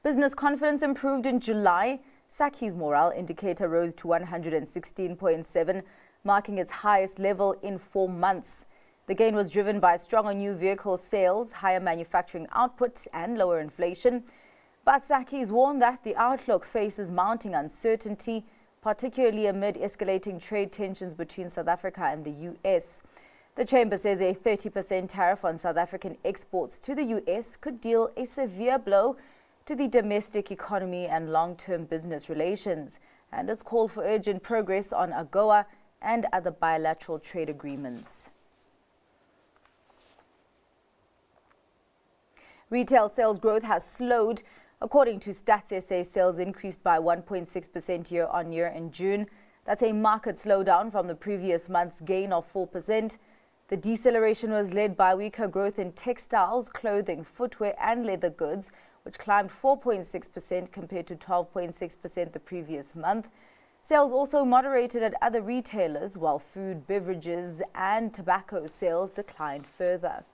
Business confidence improved in July. SACCI's morale indicator rose to 116.7, marking its highest level in 4 months. The gain was driven by stronger new vehicle sales, higher manufacturing output and lower inflation. But SACCI's warned that the outlook faces mounting uncertainty, particularly amid escalating trade tensions between South Africa and the US. The chamber says a 30% tariff on South African exports to the US could deal a severe blow to the domestic economy and long-term business relations, and has called for urgent progress on AGOA and other bilateral trade agreements. Retail sales growth has slowed. According to Stats SA, sales increased by 1.6% year-on-year in June. That's a market slowdown from the previous month's gain of 4%. The deceleration was led by weaker growth in textiles, clothing, footwear and leather goods, which climbed 4.6% compared to 12.6% the previous month. Sales also moderated at other retailers, while food, beverages and tobacco sales declined further.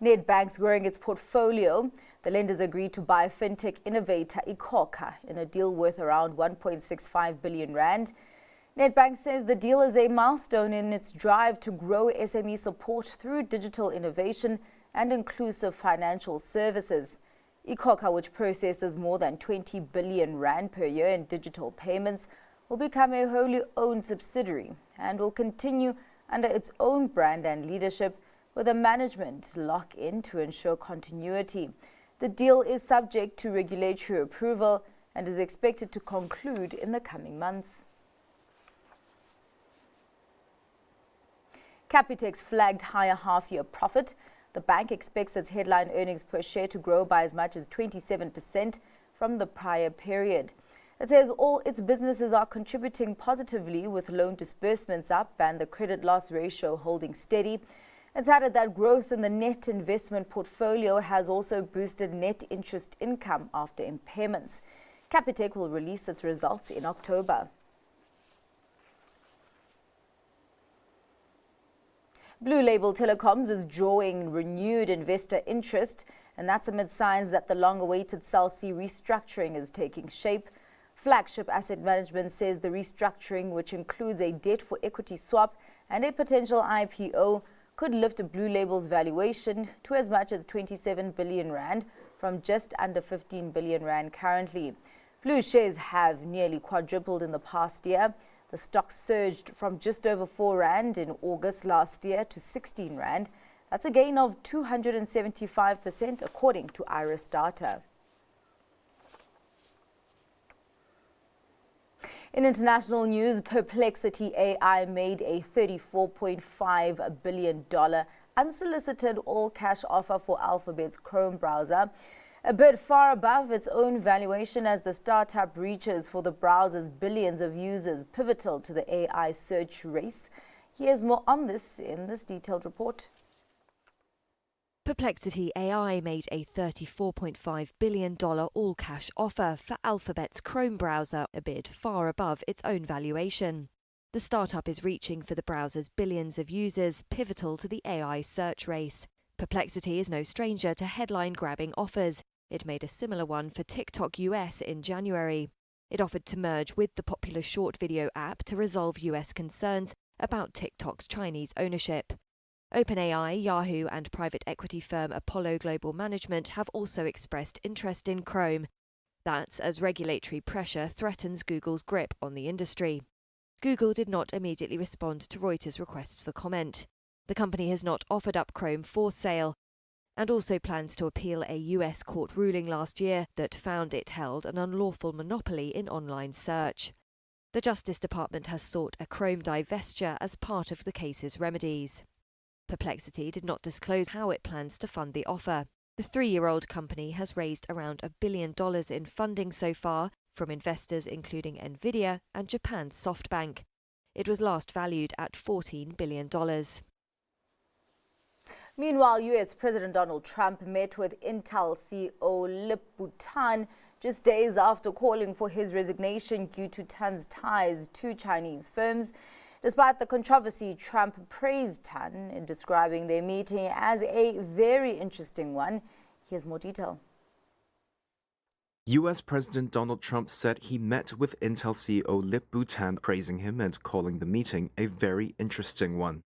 Nedbank's growing its portfolio. The lenders agreed to buy fintech innovator iKhokha in a deal worth around 1.65 billion rand. Nedbank says the deal is a milestone in its drive to grow SME support through digital innovation and inclusive financial services. iKhokha, which processes more than 20 billion rand per year in digital payments, will become a wholly owned subsidiary and will continue under its own brand and leadership, with a management lock-in to ensure continuity. The deal is subject to regulatory approval and is expected to conclude in the coming months. Capitex flagged higher half-year profit. The bank expects its headline earnings per share to grow by as much as 27% from the prior period. It says all its businesses are contributing positively, with loan disbursements up and the credit loss ratio holding steady. It's added that growth in the net investment portfolio has also boosted net interest income after impairments. Capitec will release its results in October. Blue Label Telecoms is drawing renewed investor interest, and that's amid signs that the long-awaited Cell C restructuring is taking shape. Flagship Asset Management says the restructuring, which includes a debt-for-equity swap and a potential IPO, could lift Blue Label's valuation to as much as 27 billion rand from just under 15 billion rand currently. Blue shares have nearly quadrupled in the past year. The stock surged from just over 4 rand in August last year to 16 rand. That's a gain of 275% according to Iris data. In international news, Perplexity AI made a $34.5 billion unsolicited all-cash offer for Alphabet's Chrome browser, a bid far above its own valuation as the startup reaches for the browser's billions of users, pivotal to the AI search race. Here's more on this in this detailed report. Perplexity AI made a $34.5 billion all-cash offer for Alphabet's Chrome browser, a bid far above its own valuation. The startup is reaching for the browser's billions of users, pivotal to the AI search race. Perplexity is no stranger to headline-grabbing offers. It made a similar one for TikTok US in January. It offered to merge with the popular short video app to resolve US concerns about TikTok's Chinese ownership. OpenAI, Yahoo and private equity firm Apollo Global Management have also expressed interest in Chrome. That's as regulatory pressure threatens Google's grip on the industry. Google did not immediately respond to Reuters' requests for comment. The company has not offered up Chrome for sale and also plans to appeal a US court ruling last year that found it held an unlawful monopoly in online search. The Justice Department has sought a Chrome divestiture as part of the case's remedies. Perplexity did not disclose how it plans to fund the offer. The 3-year-old company has raised around $1 billion in funding so far from investors including Nvidia and Japan's SoftBank. It was last valued at $14 billion. Meanwhile, US President Donald Trump met with Intel CEO Lip Bu Tan just days after calling for his resignation due to Tan's ties to Chinese firms. Despite the controversy, Trump praised Tan in describing their meeting as a very interesting one. Here's more detail. U.S. President Donald Trump said he met with Intel CEO Lip-Bu Tan, praising him and calling the meeting a very interesting one.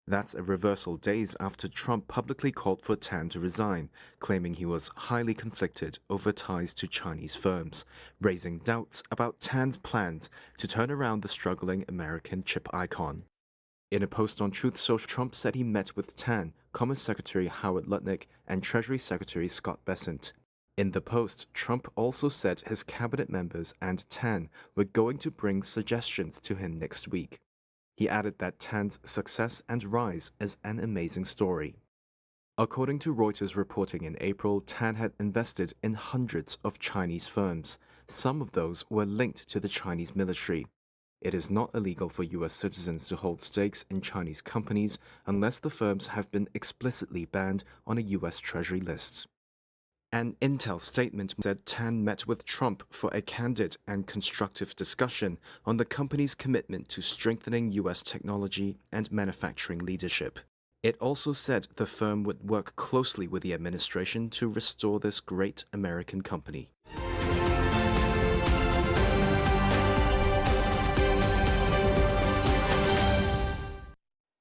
That's a reversal days after Trump publicly called for Tan to resign, claiming he was highly conflicted over ties to Chinese firms, raising doubts about Tan's plans to turn around the struggling American chip icon. In a post on Truth Social, Trump said he met with Tan, Commerce Secretary Howard Lutnick, and Treasury Secretary Scott Bessent. In the post, Trump also said his cabinet members and Tan were going to bring suggestions to him next week. He added that Tan's success and rise is an amazing story. According to Reuters reporting in April, Tan had invested in hundreds of Chinese firms. Some of those were linked to the Chinese military. It is not illegal for U.S. citizens to hold stakes in Chinese companies unless the firms have been explicitly banned on a U.S. Treasury list. An Intel statement said Tan met with Trump for a candid and constructive discussion on the company's commitment to strengthening U.S. technology and manufacturing leadership. It also said the firm would work closely with the administration to restore this great American company.